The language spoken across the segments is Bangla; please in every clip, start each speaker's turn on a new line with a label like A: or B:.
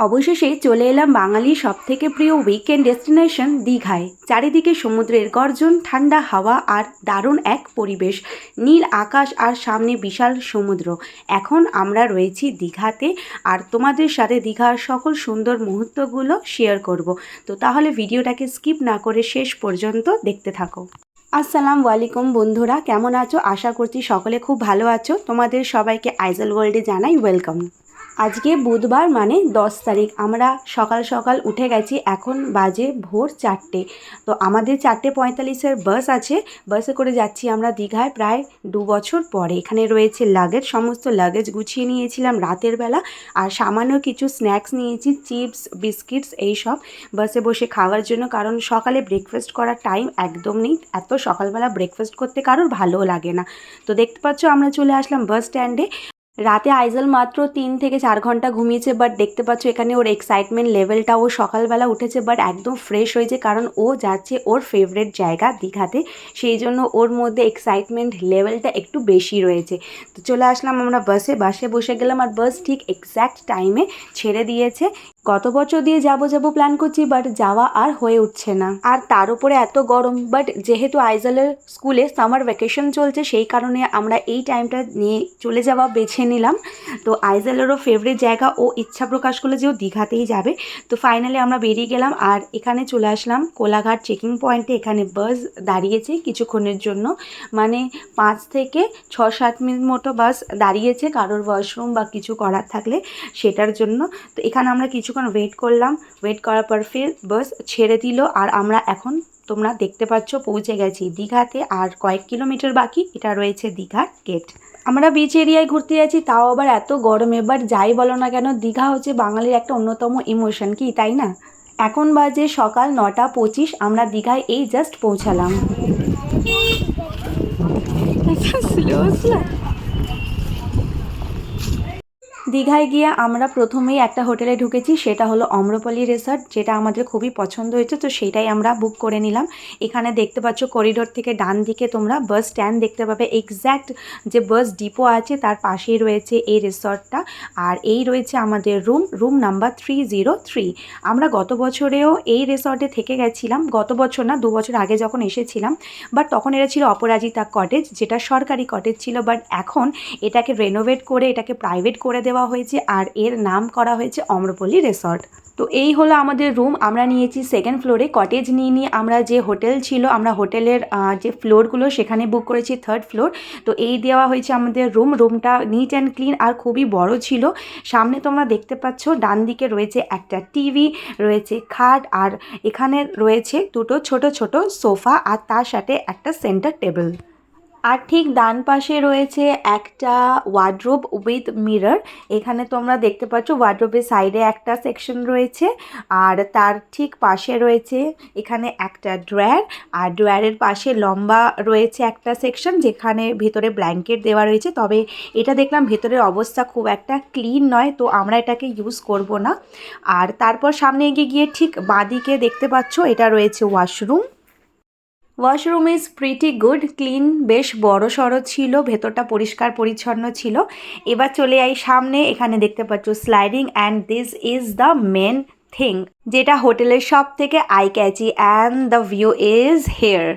A: অবশেষে চলে এলাম বাঙালির সবথেকে প্রিয় উইকেন্ড ডেস্টিনেশন দীঘায়। চারিদিকে সমুদ্রের গর্জন, ঠান্ডা হাওয়া আর দারুণ এক পরিবেশ, নীল আকাশ আর সামনে বিশাল সমুদ্র। এখন আমরা রয়েছি দীঘাতে আর তোমাদের সাথে দীঘার সকল সুন্দর মুহূর্তগুলো শেয়ার করব। তো তাহলে ভিডিওটাকে স্কিপ না করে শেষ পর্যন্ত দেখতে থাকো। আসসালামু আলাইকুম বন্ধুরা, কেমন আছো? আশা করছি সকলে খুব ভালো আছো। তোমাদের সবাইকে আইজল ওয়ার্ল্ডে জানাই ওয়েলকাম। আজকে বুধবার মানে 10 তারিখ। আমরা সকাল সকাল উঠে গেছি, এখন বাজে ভোর 4টে। তো আমাদের 4:45-এর বাস আছে, বাসে করে যাচ্ছি আমরা দীঘায় প্রায় 2 বছর পরে। এখানে রয়েছে লাগেজ, সমস্ত লাগেজ গুছিয়ে নিয়েছিলাম রাতের বেলা, আর সামান্য কিছু স্ন্যাক্স নিয়েছি, চিপস বিস্কিটস এইসব বাসে বসে খাওয়ার জন্য, কারণ সকালে ব্রেকফাস্ট করার টাইম একদম নেই। এত সকালবেলা ব্রেকফাস্ট করতে কারোর ভালোও লাগে না। তো দেখতে পাচ্ছ আমরা চলে আসলাম বাস স্ট্যান্ডে। রাতে আইজল মাত্র 3 থেকে 4 ঘন্টা ঘুমিয়েছে, বাট দেখতে পাচ্ছ এখানে ওর এক্সাইটমেন্ট লেভেলটা, ও সকালবেলা উঠেছে বাট একদম ফ্রেশ হয়েছে, কারণ ও যাচ্ছে ওর ফেভারিট জায়গা দীঘাতে। সেই জন্য ওর মধ্যে এক্সাইটমেন্ট লেভেলটা একটু বেশি রয়েছে। তো চলে আসলাম আমরা বাসে বসে গেলাম, আর বাস ঠিক এক্স্যাক্ট টাইমে ছেড়ে দিয়েছে। গত বছর দিয়ে যাবো প্ল্যান করছি, বাট যাওয়া আর হয়ে উঠছে না, আর তার উপরে এত গরম। বাট যেহেতু আইজলের স্কুলে সামার ভ্যাকেশন চলছে, সেই কারণে আমরা এই টাইমটা নিয়ে চলে যাওয়া বেছে নিলাম। তো আইজলেরও ফেভারিট জায়গা, ও ইচ্ছা প্রকাশ করলো যে ও দীঘাতেই যাবে। তো ফাইনালি আমরা বেরিয়ে গেলাম, আর এখানে চলে আসলাম কোলাঘাট চেকিং পয়েন্টে। এখানে বাস দাঁড়িয়েছে কিছুক্ষণের জন্য, মানে 5 থেকে 6-7 মিনিট মতো বাস দাঁড়িয়েছে, কারোর ওয়াশরুম বা কিছু করার থাকলে সেটার জন্য। তো এখানে আমরা কিছুক্ষণ ওয়েট করলাম, ওয়েট করার পর ফির বাস ছেড়ে দিল, আর আমরা এখন তোমরা দেখতে পাচ্ছ পৌঁছে গেছি দীঘাতে। আর কয়েক কিলোমিটার বাকি, এটা রয়েছে দীঘার গেট। আমরা বিচ এরিয়ায় ঘুরতে যাচ্ছি, তাও আবার এত গরমে। বাট যাই বলো না কেন, দীঘা হচ্ছে বাঙালির একটা অন্যতম ইমোশন, কি তাই না? এখন বাজে সকাল 9:25, আমরা দীঘায় এই জাস্ট পৌঁছালাম। দীঘায় গিয়ে আমরা প্রথমেই একটা হোটেলে ঢুকেছি, সেটা হলো অম্রপল্লী রিসর্ট, যেটা আমাদের খুবই পছন্দ হয়েছে। তো সেটাই আমরা বুক করে নিলাম। এখানে দেখতে পাচ্ছ করিডোর থেকে ডান দিকে তোমরা বাস স্ট্যান্ড দেখতে পাবে, এক্স্যাক্ট যে বাস ডিপো আছে তার পাশেই রয়েছে এই রিসর্টটা। আর এই রয়েছে আমাদের রুম নাম্বার 303। আমরা গত বছরেও এই রিসর্টে থেকে গেছিলাম, গত বছর না 2 বছর আগে যখন এসেছিলাম। বাট তখন এটা ছিল অপরাজিতা কটেজ, যেটা সরকারি কটেজ ছিল। বাট এখন এটাকে রেনোভেট করে এটাকে প্রাইভেট করে দেওয়া হয়েছে, আর এর নাম করা হয়েছে অম্রপল্লী রিসর্ট। তো এই হলো আমাদের রুম। আমরা নিয়েছি 2nd ফ্লোরে, কটেজ নিয়ে আমরা যে হোটেল ছিল, আমরা হোটেলের যে ফ্লোরগুলো সেখানে বুক করেছি 3rd ফ্লোর। তো এই দেওয়া হয়েছে আমাদের রুমটা নিট অ্যান্ড ক্লিন আর খুবই বড় ছিল। সামনে তোমরা দেখতে পাচ্ছ ডান দিকে রয়েছে একটা টিভি, রয়েছে খাট, আর এখানে রয়েছে দুটো ছোট ছোট সোফা, আর তার সাথে একটা সেন্টার টেবিল। আর ঠিক ডান পাশে রয়েছে একটা ওয়ার্ড্রোব উইথ মিরর। এখানে তোমরা দেখতে পাচ্ছ ওয়ার্ড্রোবের সাইডে একটা সেকশন রয়েছে, আর তার ঠিক পাশে রয়েছে এখানে একটা ড্রয়ার, আর ড্রয়ারের পাশে লম্বা রয়েছে একটা সেকশন, যেখানে ভেতরে ব্ল্যাঙ্কেট দেওয়া রয়েছে। তবে এটা দেখলাম ভেতরের অবস্থা খুব একটা ক্লিন নয়, তো আমরা এটাকে ইউজ করব না। আর তারপর সামনে এগিয়ে গিয়ে ঠিক বাঁদিকে দেখতে পাচ্ছ এটা রয়েছে washroom. Washroom is pretty good, clean, বেশ বড় সড়ো ছিল, ভেতরটা পরিষ্কার পরিচ্ছন্ন ছিল। এবার চলে যাই সামনে, এখানে দেখতে পাচ্ছ sliding, and this is the main thing, যেটা হোটেলের সব থেকে eye catchy, and the view is here.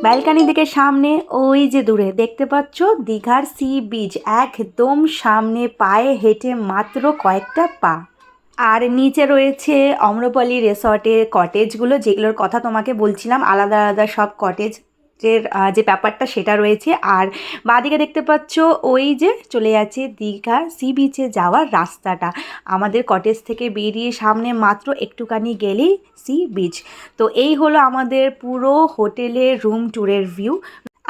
A: Balcony থেকে সামনে ওই যে দূরে দেখতে পাচ্ছ দীঘার সি বিচ, একদম সামনে, পায়ে হেঁটে মাত্র কয়েকটা পা। আর নিচে রয়েছে অম্রপল্লী রিসর্টের কটেজগুলো, যেগুলোর কথা তোমাকে বলছিলাম, আলাদা আলাদা সব কটেজের যে ব্যাপারটা সেটা রয়েছে। আর বাঁদিকে দেখতে পাচ্ছ ওই যে চলে যাচ্ছে দীঘা সি বিচে যাওয়ার রাস্তাটা। আমাদের কটেজ থেকে বেরিয়ে সামনে মাত্র একটুখানি গেলেই সি বিচ। তো এই হলো আমাদের পুরো হোটেলের রুম ট্যুরের ভিউ।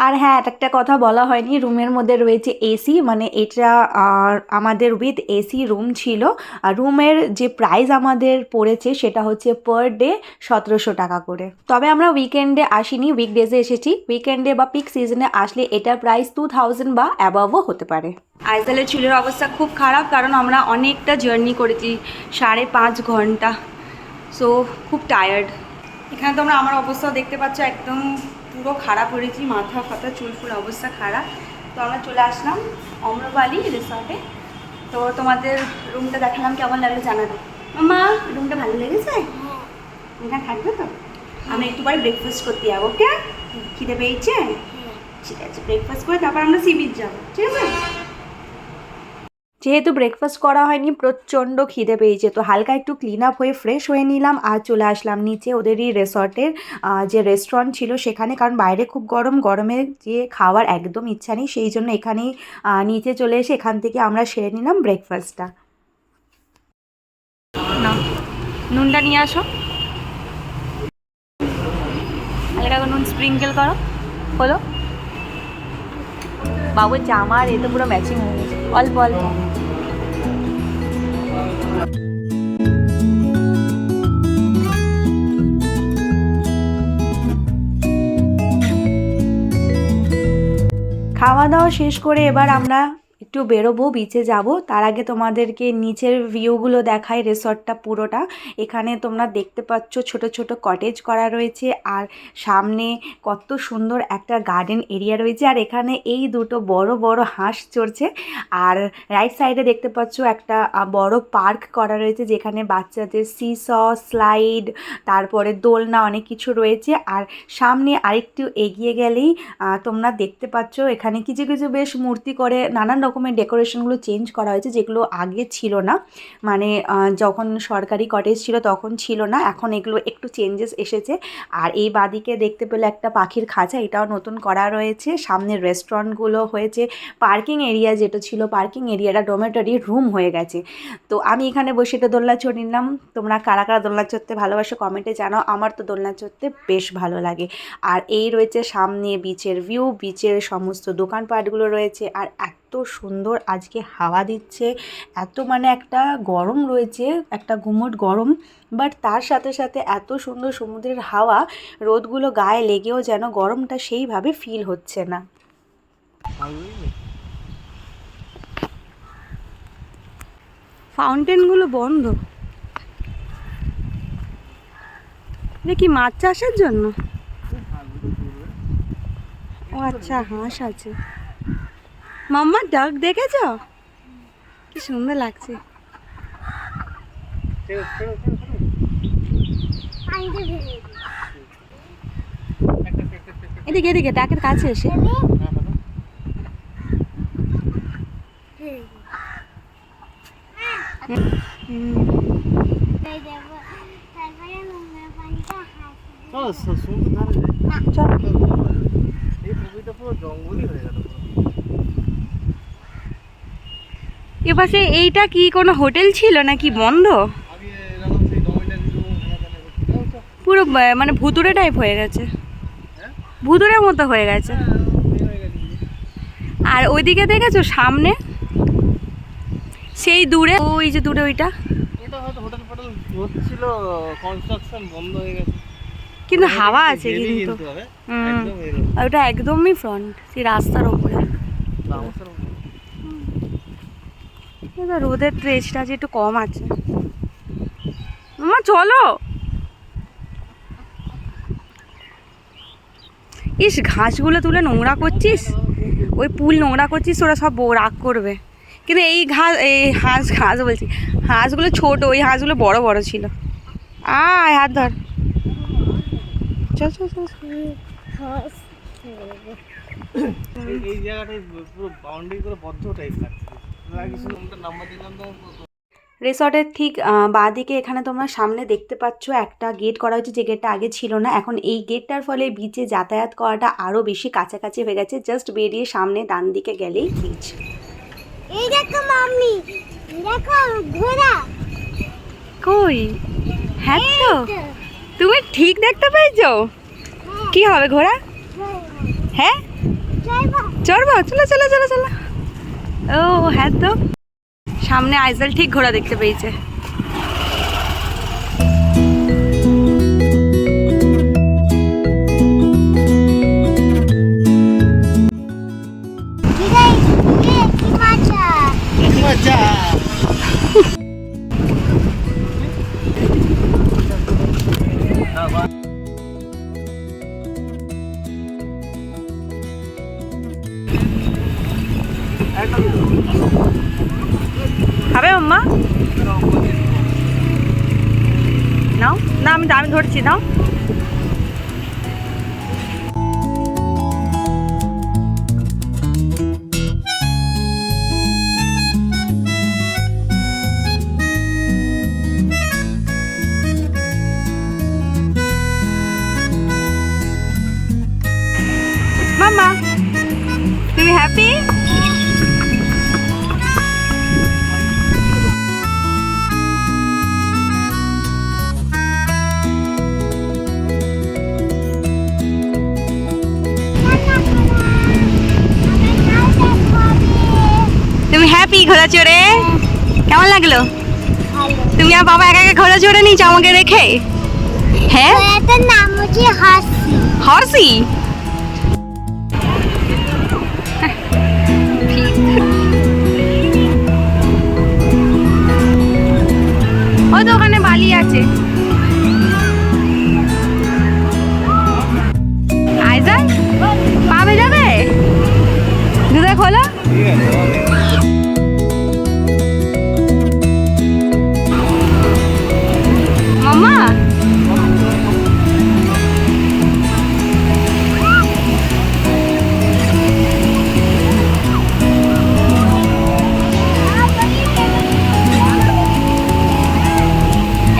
A: আর হ্যাঁ, একটা কথা বলা হয়নি, রুমের মধ্যে রয়েছে এসি, মানে এটা আমাদের উইথ এসি রুম ছিল। আর রুমের যে প্রাইস আমাদের পড়েছে সেটা হচ্ছে পার ডে 1700 টাকা করে। তবে আমরা উইকেন্ডে আসিনি, উইকডেজে এসেছি। উইকেন্ডে বা পিক সিজনে আসলে এটার প্রাইস 2000 বা অ্যাবাভও হতে পারে। আইজলের চুলের অবস্থা খুব খারাপ, কারণ আমরা অনেকটা জার্নি করেছি, 5.5 ঘন্টা। সো খুব টায়ার্ড। এখানে তোমরা আমার অবস্থাও দেখতে পাচ্ছ, একদম পুরো পুরো খারাপ হয়েছি, মাথা ফাথা চুল ফুল অবস্থা খারাপ। তো আমরা চলে আসলাম অম্রপালি রিসর্টে। তো তোমাদের রুমটা দেখালাম, কেমন লাগলো জানাবে। মামা রুমটা ভালো লেগেছে? এখানে থাকবে তো? আমি একটু পরে ব্রেকফাস্ট করতে যাবো। ওকে, খিদে পেয়েছে? ঠিক আছে, ব্রেকফাস্ট করে তারপর আমরা সি বিচ যাবো, ঠিক আছে? যেহেতু ব্রেকফাস্ট করা হয়নি, প্রচণ্ড খিদে পেয়েছে, তো হালকা একটু ক্লিন আপ হয়ে ফ্রেশ হয়ে নিলাম আর চলে আসলাম নিচে ওদেরই রিসর্টের যে রেস্টুরেন্ট ছিল সেখানে। কারণ বাইরে খুব গরম, গরমে যে খাওয়ার একদম ইচ্ছা নেই, সেই জন্য এখানেই নিচে চলে এসে এখান থেকে আমরা সেরে নিলাম ব্রেকফাস্টটা। না, নুনটা নিয়ে আসো, হালকা নুন স্প্রিঙ্কেল করো। হলো বাবুর জামা আর এতে পুরো ম্যাচিং হয়ে গেছে, অল্প অল্প। খাওয়া দাওয়া শেষ করে এবার আমরা একটু বেরোবো, বিচে যাব। তার আগে তোমাদেরকে নিচের ভিউগুলো দেখাই, রিসর্টটা পুরোটা। এখানে তোমরা দেখতে পাচ্ছ ছোট ছোট কটেজ করা রয়েছে আর সামনে কত সুন্দর একটা গার্ডেন এরিয়া রয়েছে। আর এখানে এই দুটো বড় বড় হাঁস চড়ছে। আর রাইট সাইডে দেখতে পাচ্ছ একটা বড় পার্ক করা রয়েছে, যেখানে বাচ্চাদের সিস, স্লাইড, তারপরে দোলনা, অনেক কিছু রয়েছে। আর সামনে আরেকটু এগিয়ে গেলেই তোমরা দেখতে পাচ্ছ এখানে কিছু কিছু বেশ মূর্তি করে নানান রকমের ডেকোরেশনগুলো চেঞ্জ করা হয়েছে, যেগুলো আগে ছিল না। মানে যখন সরকারি কটেজ ছিল তখন ছিল না, এখন এগুলো একটু চেঞ্জেস এসেছে। আর এই বাদিকে দেখতে পেলে একটা পাখির খাঁচা, এটাও নতুন করা রয়েছে। সামনে রেস্টুরেন্টগুলো হয়েছে। পার্কিং এরিয়া যেটা ছিল, পার্কিং এরিয়াটা ডরমেটরি রুম হয়ে গেছে। তো আমি এখানে বসে একটা দোলনা চড়ে নিলাম। তোমরা কারা কারা দোলনা চড়তে ভালোবাসো কমেন্টে জানাও। আমার তো দোলনা চড়তে বেশ ভালো লাগে। আর এই রয়েছে সামনে বিচের ভিউ, বিচের সমস্ত দোকানপাটগুলো রয়েছে। আর এত সুন্দর আজকে হাওয়া দিচ্ছে, এত মানে একটা গরম রয়েছে, একটা গুমোট গরম, বাট তার সাথে সাথে এত সুন্দর সমুদ্রের হাওয়া, রোদগুলো গায়ে লেগেও যেন গরমটা সেইভাবে ফিল হচ্ছে না। ফাউন্টেনগুলো বন্ধ, এটা কি মাছ চাষের জন্য? ও আচ্ছা, হাঁস আছে। মাম্মা ডাক দেখেছ? কি সুন্দর লাগছে। এদিকে এদিকে ডাকের কাছে এসে এপাশে এইটা কি কোনো হোটেল ছিল নাকি বন্ধ? পুরো মানে ভুতুড়ে টাইপ হয়ে গেছে, ভুতুড়ের মতো হয়ে গেছে। আর ওইদিকে দেখেছো সামনে সেই দূরে, ওই যে দূরে ওইটা, কিন্তু হাওয়া আছে কিন্তু ওটা একদমই ফ্রন্ট, সেই রাস্তার ওপরে। রোদের ট্রেসটা যে একটু কম আছে। মামা চলো। ইস, ঘাসগুলো তুলে নোংরা করছিস, ওই পুল নোংরা করছিস, ওরা সব রাগ করবে। কিন্তু এই ঘাস, এই ঘাস বলছি, হাঁসগুলো ছোট, ওই হাঁসগুলো বড় বড় ছিল। আয় হাত ধর, চল চল চল। এই জায়গাটাই পুরো বাউন্ডারি করে বদ্ধ টাইপ লাগছে। রিসর্টের ঠিক বাঁদিকে এখানে তোমরা সামনে দেখতে পাচ্ছ একটা গেট করা হয়েছে, যে গেটটা আগে ছিল না। এখন এই গেটটার ফলে বিচে যাতায়াত করাটা আরও বেশি কাছাকাছি হয়ে গেছে। জাস্ট বেরিয়ে সামনে ডান দিকে গেলেই বিচ। এই দেখো মাম্মি, দেখো ঘোড়া। কই? হ্যাঁ তো, তুমি ঠিক দেখতে পেয়েছো। কি হবে ঘোড়া? হ্যাঁ চড়বো, চলো চলো চলো চলো। ও হ্যাঁ তো, সামনে আইজল ঠিক ঘোড়া দেখতে পেয়েছে।
B: খাবে মাম্মা? নাও না, আমি ধরছি, নাও। মাম্মা, তুমি হ্যাপি? তুমি হ্যাপি ঘোড়া চড়ে? কেমন লাগলো? তুমি আর বাবা একা একা ঘোড়া চড়ে নিয়েছো আমাকে রেখে? হ্যাঁ,
C: এটার নাম হচ্ছে হাসি।
B: হর্সি। ওই তো ওখানে বালি আছে। আইজান, পা ভেজাবে? জুতা খোলো। মাম্মা,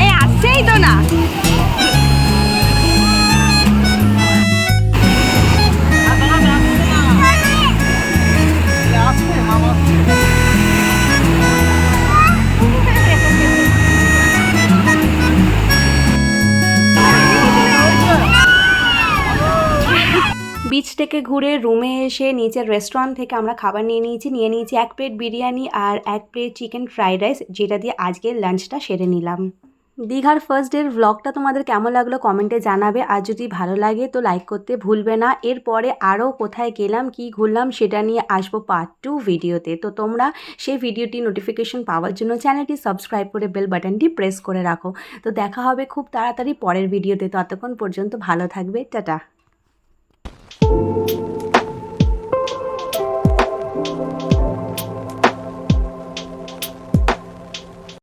B: এই আসছেই তো না।
A: বিচ থেকে ঘুরে রুমে এসে নিচের রেস্টুরেন্ট থেকে আমরা খাবার নিয়ে নিয়েছি 1 প্লেট বিরিয়ানি আর 1 প্লেট চিকেন ফ্রাইড রাইস, যেটা দিয়ে আজকের লাঞ্চটা সেরে নিলাম। দীঘার ফার্স্ট ডের ভ্লগটা তোমাদের কেমন লাগলো কমেন্টে জানাবে, আর যদি ভালো লাগে তো লাইক করতে ভুলবে না। এরপরে আরও কোথায় গেলাম কি ঘুরলাম সেটা নিয়ে আসবো পার্ট 2 ভিডিওতে। তো তোমরা সেই ভিডিওটি নোটিফিকেশন পাওয়ার জন্য চ্যানেলটি সাবস্ক্রাইব করে বেল বাটনটি প্রেস করে রাখো। তো দেখা হবে খুব তাড়াতাড়ি পরের ভিডিওতে, ততক্ষণ পর্যন্ত ভালো থাকবে, টাটা।